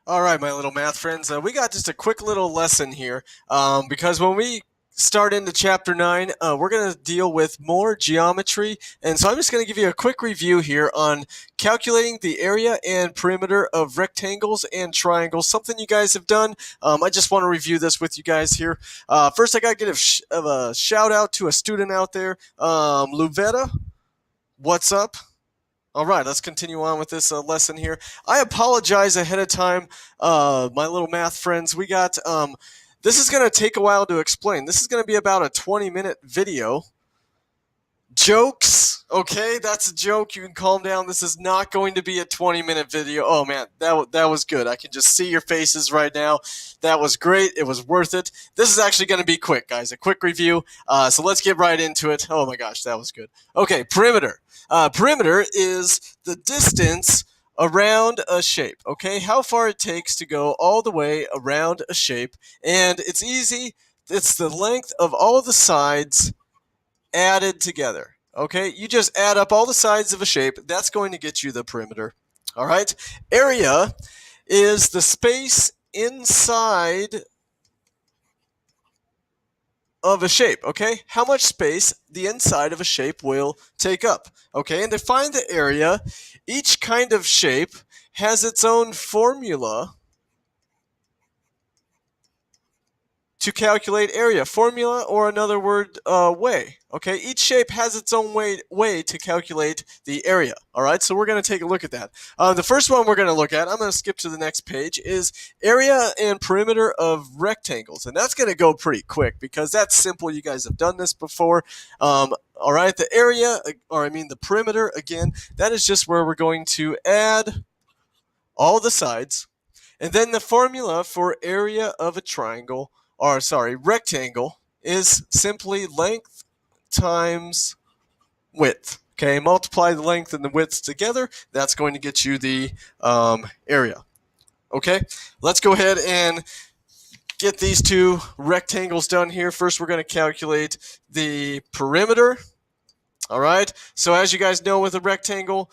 All right, my little math friends, we got just a quick little lesson here because when we start into chapter 9, we're going to deal with more geometry. And so I'm just going to give you a quick review here on calculating the area and perimeter of rectangles and triangles, something you guys have done. I just want to review this with you guys here. First, I got to give a shout out to a student out there, Luvetta. What's up? All right, let's continue on with this lesson here. I apologize ahead of time, my little math friends. This is going to take a while to explain. This is going to be about a 20-minute video. Jokes, okay, that's a joke. You can calm down. This is not going to be a 20-minute video. Oh man, that was good. I can just see your faces right now. That was great. It was worth it. This is actually going to be quick, guys. A quick review. So let's get right into it. Oh my gosh, that was good. Okay, perimeter. Perimeter is the distance around a shape. Okay, how far it takes to go all the way around a shape, and it's easy. It's the length of all of the sides added together. Okay, you just add up all the sides of a shape. That's going to get you the perimeter. All right, area is the space inside of a shape. Okay, how much space the inside of a shape will take up. Okay, and to find the area, each kind of shape has its own formula to calculate area. Formula, or another word, way. Okay, each shape has its own way to calculate the area. All right, so we're going to take a look at that. The first one we're going to look at, I'm going to skip to the next page, is area and perimeter of rectangles. And that's going to go pretty quick because that's simple. You guys have done this before. All right, the area, or I mean the perimeter, again, that is just where we're going to add all the sides. And then the formula for area of a triangle, or sorry, rectangle, is simply length times width. Okay, multiply the length and the width together. That's going to get you the area. Okay, let's go ahead and get these two rectangles done here. First, we're going to calculate the perimeter. All right, so as you guys know, with a rectangle,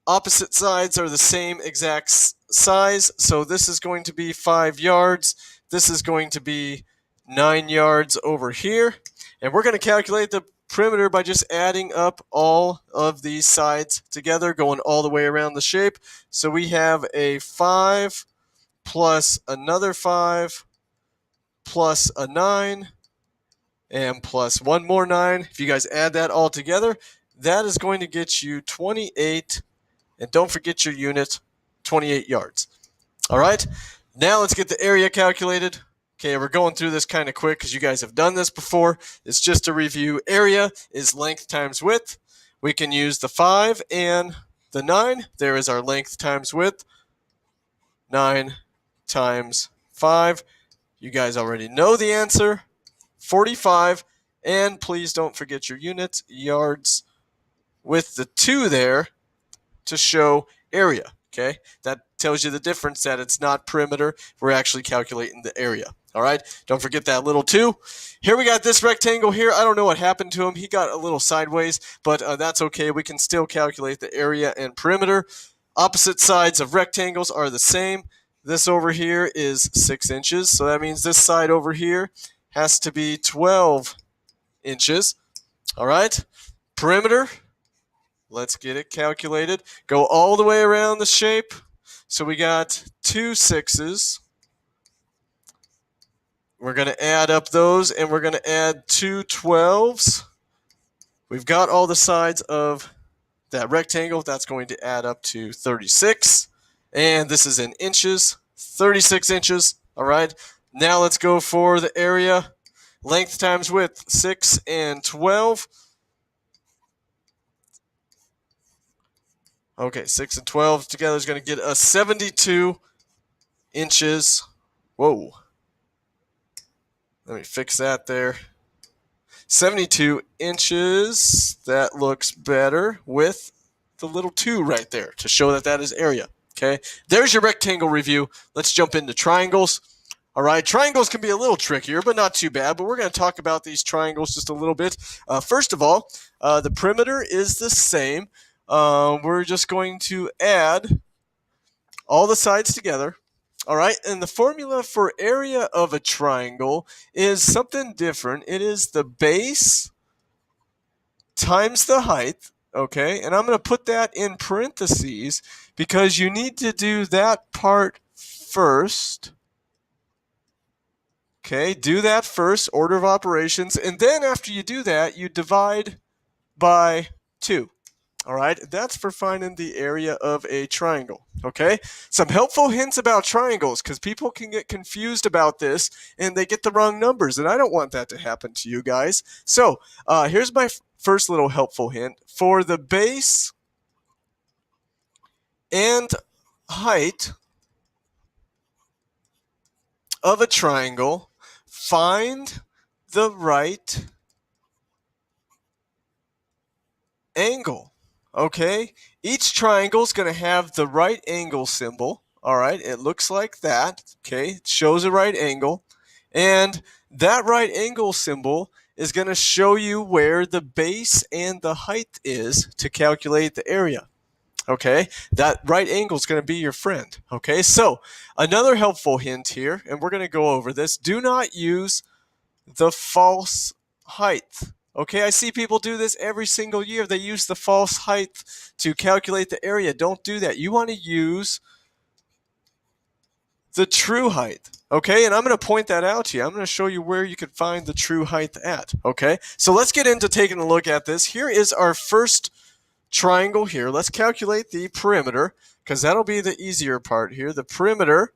opposite sides are the same exact size. So this is going to be 5 yards. This is going to be 9 yards over here. And we're going to calculate the perimeter by just adding up all of these sides together, going all the way around the shape. So we have a 5 plus another 5 plus a 9 and plus one more 9. If you guys add that all together, that is going to get you 28. And don't forget your unit, 28 yards. All right, now let's get the area calculated. Okay, we're going through this kind of quick because you guys have done this before. It's just a review. Area is length times width. We can use the 5 and the 9. There is our length times width. 9 times 5. You guys already know the answer. 45. And please don't forget your units, yards, with the 2 there to show area. Okay, that tells you the difference, that it's not perimeter. We're actually calculating the area. All right, don't forget that little 2. Here we got this rectangle here. I don't know what happened to him. He got a little sideways, but that's okay. We can still calculate the area and perimeter. Opposite sides of rectangles are the same. This over here is 6 inches, so that means this side over here has to be 12 inches. All right, perimeter. Let's get it calculated. Go all the way around the shape. So we got 2 6s. We're going to add up those, and we're going to add 2 12s. We've got all the sides of that rectangle. That's going to add up to 36. And this is in inches, 36 inches. All right. Now let's go for the area. Length times width, 6 and 12. Okay, 6 and 12 together is going to get us 72 inches. Whoa. Let me fix that there. 72 inches. That looks better with the little 2 right there to show that that is area. Okay, there's your rectangle review. Let's jump into triangles. All right, triangles can be a little trickier, but not too bad. But we're going to talk about these triangles just a little bit. First of all, the perimeter is the same. We're just going to add all the sides together. All right, and the formula for area of a triangle is something different. It is the base times the height, okay? And I'm going to put that in parentheses because you need to do that part first. Okay, do that first, order of operations, and then after you do that, you divide by 2. All right, that's for finding the area of a triangle. Okay, some helpful hints about triangles because people can get confused about this and they get the wrong numbers, and I don't want that to happen to you guys. So here's my first little helpful hint for the base and height of a triangle. Find the right angle. Okay, each triangle is going to have the right angle symbol. All right, it looks like that. Okay, it shows a right angle, and that right angle symbol is going to show you where the base and the height is to calculate the area. Okay, that right angle is going to be your friend. Okay, so another helpful hint here, and we're going to go over this: do not use the false height. Okay, I see people do this every single year. They use the false height to calculate the area. Don't do that. You want to use the true height. Okay, and I'm going to point that out to you. I'm going to show you where you can find the true height at. Okay, so let's get into taking a look at this. Here is our first triangle here. Let's calculate the perimeter because that'll be the easier part here. The perimeter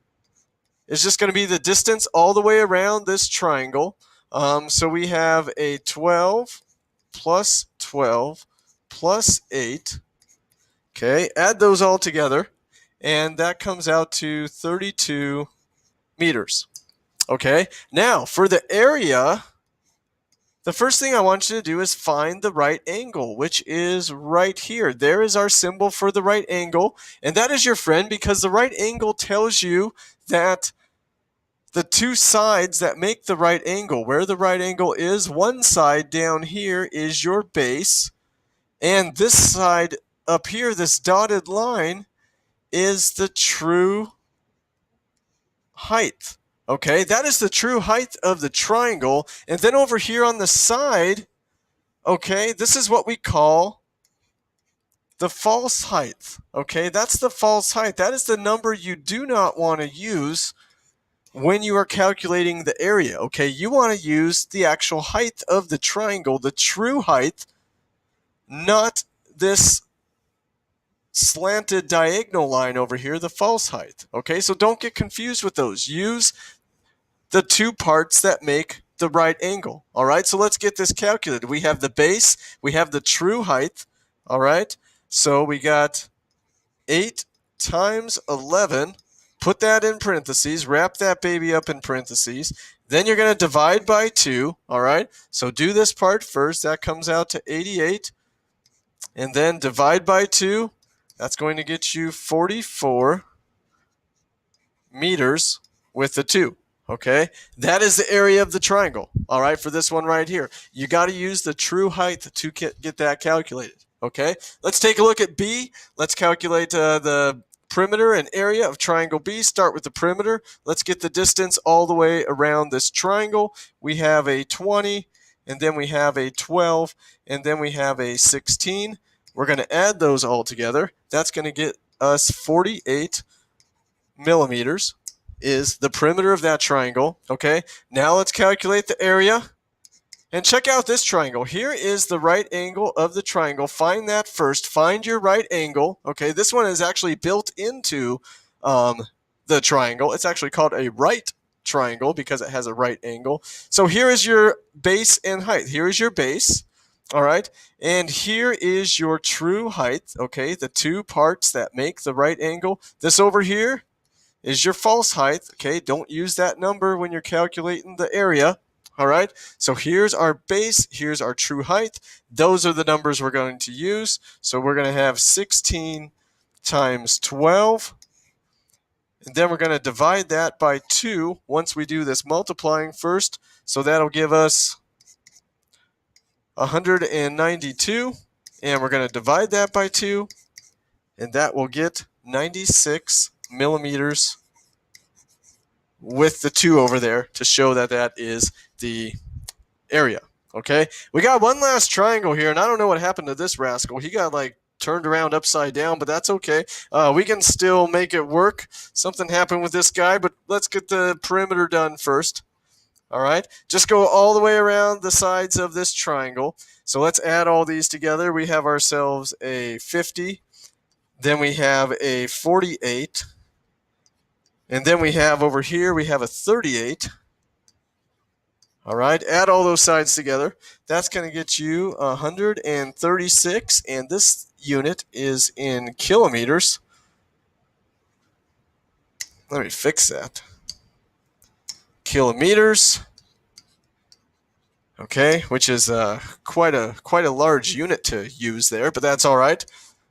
is just going to be the distance all the way around this triangle. So we have a 12 plus 12 plus 8. Okay, add those all together, and that comes out to 32 meters. Okay, now for the area, the first thing I want you to do is find the right angle, which is right here. There is our symbol for the right angle, and that is your friend because the right angle tells you that the two sides that make the right angle, where the right angle is, one side down here is your base, and this side up here, this dotted line, is the true height. Okay, that is the true height of the triangle. And then over here on the side, okay, this is what we call the false height. Okay, that's the false height. That is the number you do not want to use when you are calculating the area. Okay, you want to use the actual height of the triangle, the true height, not this slanted diagonal line over here, the false height. Okay, so don't get confused with those. Use the two parts that make the right angle. All right, so let's get this calculated. We have the base, we have the true height. All right, so we got 8 times 11. Put that in parentheses, wrap that baby up in parentheses. Then you're going to divide by 2, all right? So do this part first. That comes out to 88. And then divide by 2. That's going to get you 44 meters with the 2, okay? That is the area of the triangle, all right, for this one right here. You got to use the true height to get that calculated, okay? Let's take a look at B. Let's calculate the perimeter and area of triangle B. Start with the perimeter. Let's get the distance all the way around this triangle. We have a 20, and then we have a 12, and then we have a 16. We're going to add those all together. That's going to get us 48 millimeters is the perimeter of that triangle. Okay, now let's calculate the area. And check out this triangle. Here is the right angle of the triangle. Find that first. Find your right angle. Okay, this one is actually built into the triangle. It's actually called a right triangle because it has a right angle. So here is your base and height. Here is your base. All right, and here is your true height. Okay, the two parts that make the right angle. This over here is your false height. Okay, don't use that number when you're calculating the area. All right, so here's our base, here's our true height. Those are the numbers we're going to use. So we're going to have 16 times 12. And then we're going to divide that by 2 once we do this multiplying first. So that'll give us 192. And we're going to divide that by 2. And that will get 96 millimeters with the 2 over there to show that that is the area. Okay, we got one last triangle here, and I don't know what happened to this rascal. He got like turned around upside down, but that's okay. We can still make it work. Something happened with this guy, but let's get the perimeter done first. All right, just go all the way around the sides of this triangle. So let's add all these together. We have ourselves a 50, then we have a 48, and then we have over here, we have a 38. All right, add all those sides together. That's going to get you 136, and this unit is in kilometers. Let me fix that. Kilometers. Okay, which is quite a large unit to use there, but that's all right.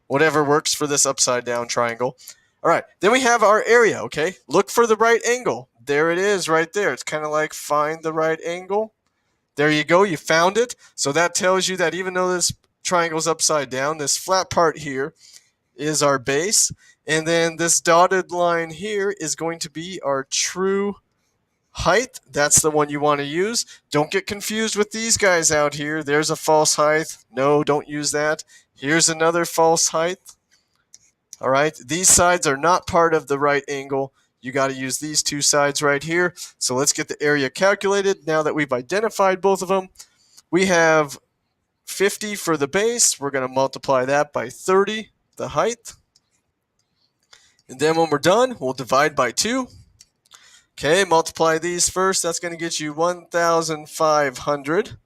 Whatever works for this upside down triangle. All right, then we have our area. Okay, look for the right angle. There it is, right there. It's kind of like find the right angle. There you go, you found it. So that tells you that even though this triangle's upside down, this flat part here is our base. And then this dotted line here is going to be our true height. That's the one you want to use. Don't get confused with these guys out here. There's a false height. No, don't use that. Here's another false height. All right, these sides are not part of the right angle. You got to use these 2 sides right here. So let's get the area calculated. Now that we've identified both of them, we have 50 for the base. We're going to multiply that by 30, the height. And then when we're done, we'll divide by 2. Okay, multiply these first. That's going to get you 1,500.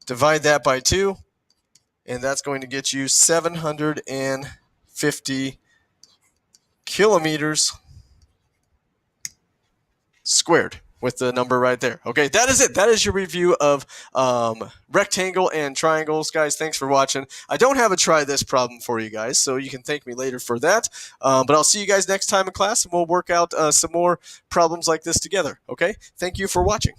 Divide that by 2. And that's going to get you 750 kilometers squared with the number right there. Okay, that is it. That is your review of rectangle and triangles. Guys, thanks for watching. I don't have a try this problem for you guys, so you can thank me later for that. But I'll see you guys next time in class, and we'll work out some more problems like this together. Okay, thank you for watching.